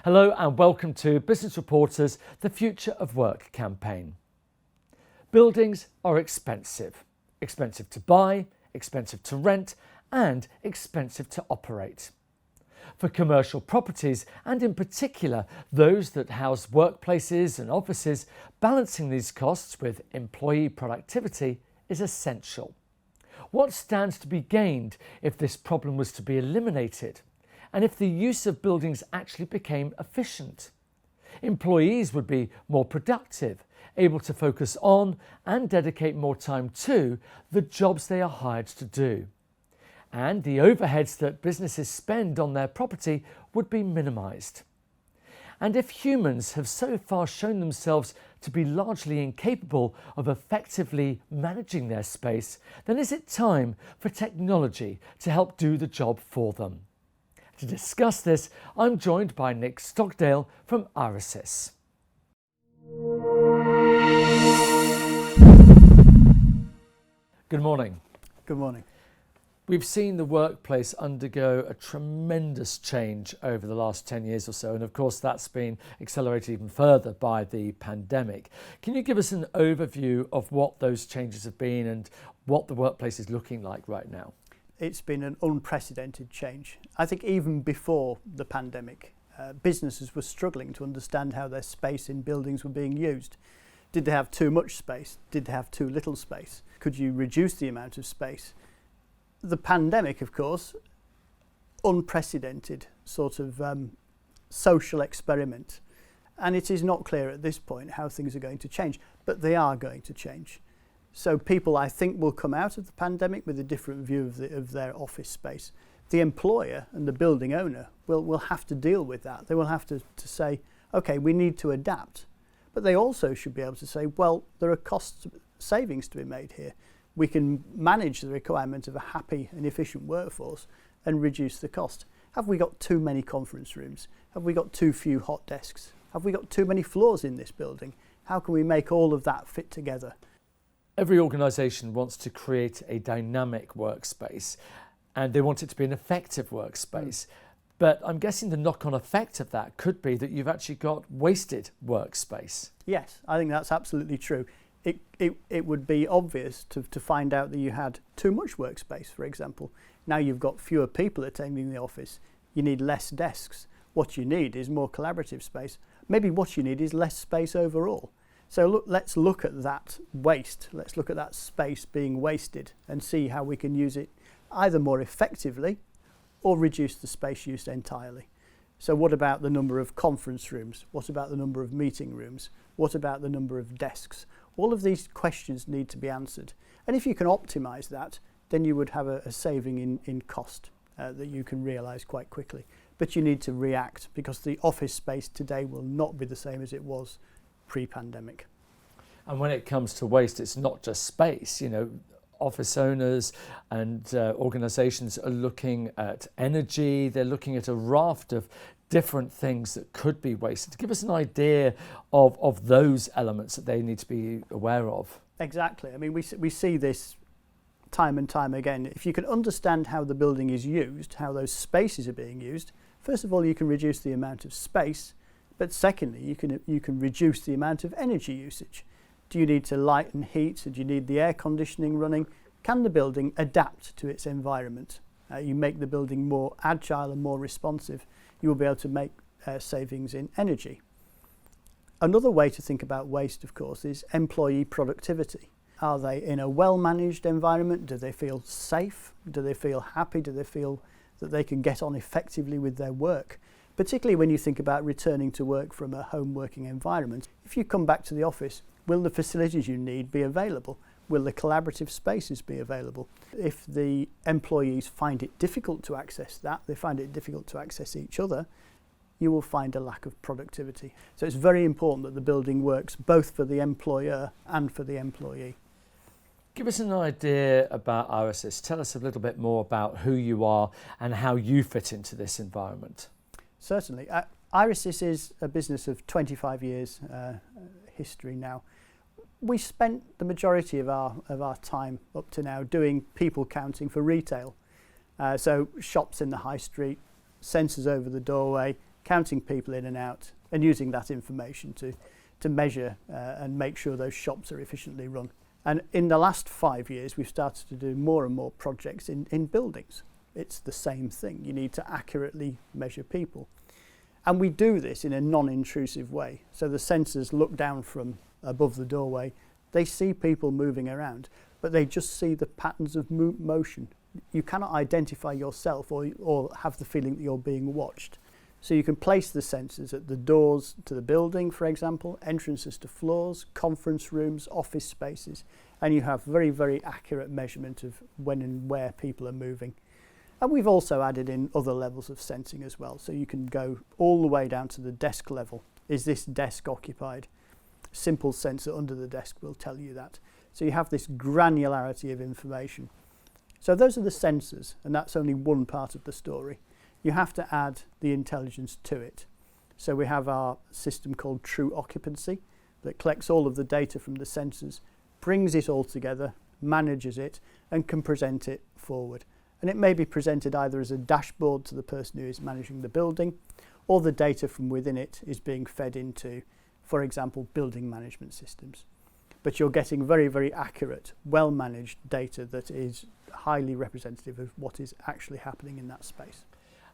Hello and welcome to Business Reporter's The Future of Work campaign. Buildings are expensive. Expensive to buy, expensive to rent and expensive to operate. For commercial properties, and in particular those that house workplaces and offices, balancing these costs with employee productivity is essential. What stands to be gained if this problem was to be eliminated? And if the use of buildings actually became efficient? Employees would be more productive, able to focus on and dedicate more time to the jobs they are hired to do. And the overheads that businesses spend on their property would be minimised. And if humans have so far shown themselves to be largely incapable of effectively managing their space, then is it time for technology to help do the job for them? To discuss this, I'm joined by Nick Stockdale from Irisys. Good morning. Good morning. We've seen the workplace undergo a tremendous change over the last 10 years or so, and of course that's been accelerated even further by the pandemic. Can you give us an overview of what those changes have been and what the workplace is looking like right now? It's been an unprecedented change. I think even before the pandemic, businesses were struggling to understand how their space in buildings were being used. Did they have too much space? Did they have too little space? Could you reduce the amount of space? The pandemic, of course, unprecedented sort of social experiment. And it is not clear at this point how things are going to change, but they are going to change. So people, I think, will come out of the pandemic with a different view of their office space. The employer and the building owner will have to deal with that. They will have to say, okay, we need to adapt. But they also should be able to say, well, there are cost savings to be made here. We can manage the requirement of a happy and efficient workforce and reduce the cost. Have we got too many conference rooms? Have we got too few hot desks? Have we got too many floors in this building? How can we make all of that fit together? Every organisation wants to create a dynamic workspace and they want it to be an effective workspace. But I'm guessing the knock-on effect of that could be that you've actually got wasted workspace. Yes, I think that's absolutely true. It would be obvious to find out that you had too much workspace, for example. Now you've got fewer people attending the office. You need less desks. What you need is more collaborative space. Maybe what you need is less space overall. So let's look at that waste. Let's look at that space being wasted and see how we can use it either more effectively or reduce the space used entirely. So what about the number of conference rooms? What about the number of meeting rooms? What about the number of desks? All of these questions need to be answered. And if you can optimise that, then you would have a saving in cost that you can realise quite quickly. But you need to react because the office space today will not be the same as it was pre-pandemic. And when it comes to waste, it's not just space. You know, office owners and organisations are looking at energy. They're looking at a raft of different things that could be wasted. Give us an idea of those elements that they need to be aware of. Exactly. I mean, we see this time and time again. If you can understand how the building is used, how those spaces are being used, first of all, you can reduce the amount of space. But secondly, you can reduce the amount of energy usage. Do you need to light and heat? Do you need the air conditioning running? Can the building adapt to its environment? You make the building more agile and more responsive. You will be able to make savings in energy. Another way to think about waste, of course, is employee productivity. Are they in a well-managed environment? Do they feel safe? Do they feel happy? Do they feel that they can get on effectively with their work? Particularly when you think about returning to work from a home working environment. If you come back to the office, will the facilities you need be available? Will the collaborative spaces be available? If the employees find it difficult to access that, they find it difficult to access each other, you will find a lack of productivity. So it's very important that the building works both for the employer and for the employee. Give us an idea about Irisys. Tell us a little bit more about who you are and how you fit into this environment. Certainly. Irisys is a business of 25 years history now. We spent the majority of our time up to now doing people counting for retail. So shops in the high street, sensors over the doorway, counting people in and out, and using that information to measure and make sure those shops are efficiently run. And in the last 5 years, we've started to do more and more projects in buildings. It's the same thing. You need to accurately measure people. And we do this in a non-intrusive way. So the sensors look down from above the doorway. They see people moving around, but they just see the patterns of motion. You cannot identify yourself or have the feeling that you're being watched. So you can place the sensors at the doors to the building, for example, entrances to floors, conference rooms, office spaces, and you have very, very accurate measurement of when and where people are moving. And we've also added in other levels of sensing as well. So you can go all the way down to the desk level. Is this desk occupied? Simple sensor under the desk will tell you that. So you have this granularity of information. So those are the sensors, and that's only one part of the story. You have to add the intelligence to it. So we have our system called True Occupancy that collects all of the data from the sensors, brings it all together, manages it, and can present it forward. And it may be presented either as a dashboard to the person who is managing the building, or the data from within it is being fed into, for example, building management systems. But you're getting very, very accurate, well-managed data that is highly representative of what is actually happening in that space.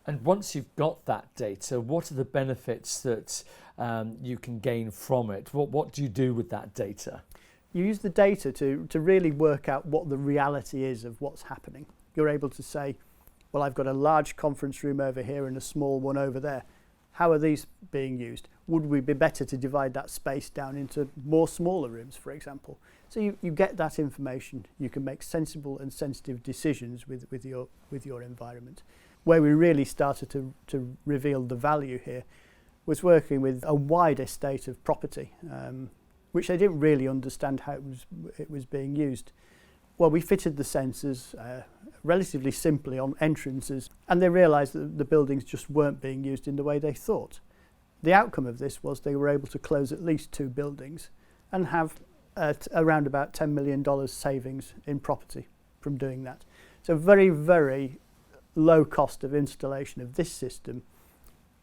And once you've got that data, what are the benefits that you can gain from it? What do you do with that data? You use the data to really work out what the reality is of what's happening. You're able to say, well, I've got a large conference room over here and a small one over there. How are these being used? Would we be better to divide that space down into more smaller rooms, for example? So you get that information. You can make sensible and sensitive decisions with your environment. Where we really started to reveal the value here was working with a wide estate of property, which they didn't really understand how it was being used. Well, we fitted the sensors relatively simply on entrances, and they realised that the buildings just weren't being used in the way they thought. The outcome of this was they were able to close at least 2 buildings and have around about $10 million savings in property from doing that. So very, very low cost of installation of this system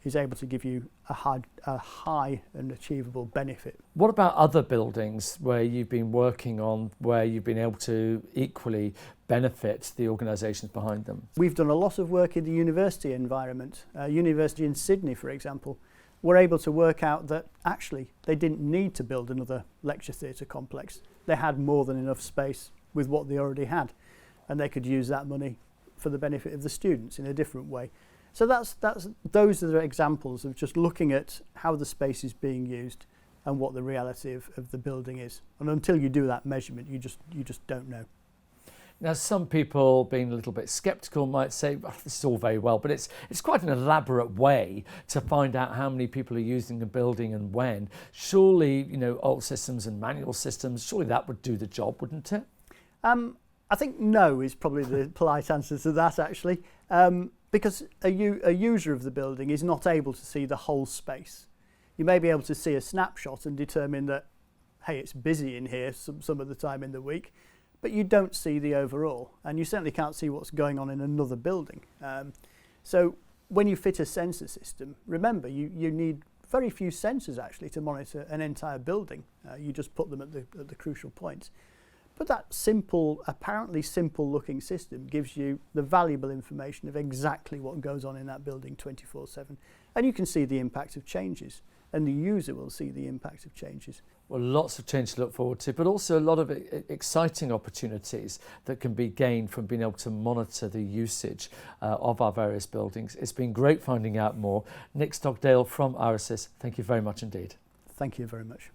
is able to give you a high and achievable benefit. What about other buildings where you've been working on, where you've been able to equally benefit the organisations behind them? We've done a lot of work in the university environment. University in Sydney, for example, were able to work out that actually they didn't need to build another lecture theatre complex. They had more than enough space with what they already had, and they could use that money for the benefit of the students in a different way. So those are the examples of just looking at how the space is being used and what the reality of the building is. And until you do that measurement, you just don't know. Now, some people, being a little bit sceptical, might say, oh, this is all very well, but it's quite an elaborate way to find out how many people are using a building and when. Surely, old systems and manual systems, surely that would do the job, wouldn't it? I think no is probably the polite answer to that, actually, because a user of the building is not able to see the whole space. You may be able to see a snapshot and determine that, hey, it's busy in here some of the time in the week, but you don't see the overall, and you certainly can't see what's going on in another building. So when you fit a sensor system, remember, you need very few sensors actually to monitor an entire building. You just put them at the crucial points. But that simple, apparently simple looking system gives you the valuable information of exactly what goes on in that building 24/7. And you can see the impact of changes, and the user will see the impact of changes. Well, lots of change to look forward to, but also a lot of exciting opportunities that can be gained from being able to monitor the usage of our various buildings. It's been great finding out more. Nick Stockdale from Irisys, thank you very much indeed. Thank you very much.